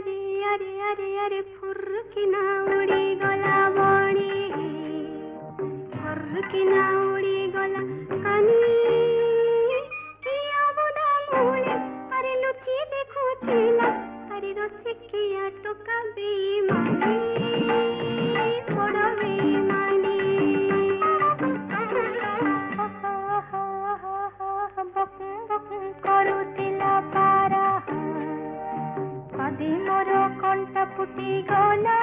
अरे फुर्रकिना उड़ी गला बणी फुर्रकिना उड़ी गला कानी किया बुदा मूले अरे लुची देखुथिला अरे रसिकिया टोका बेईमानी बड़ बेईमानी करुथिला पारा कदी मोर कंठ फुटी गला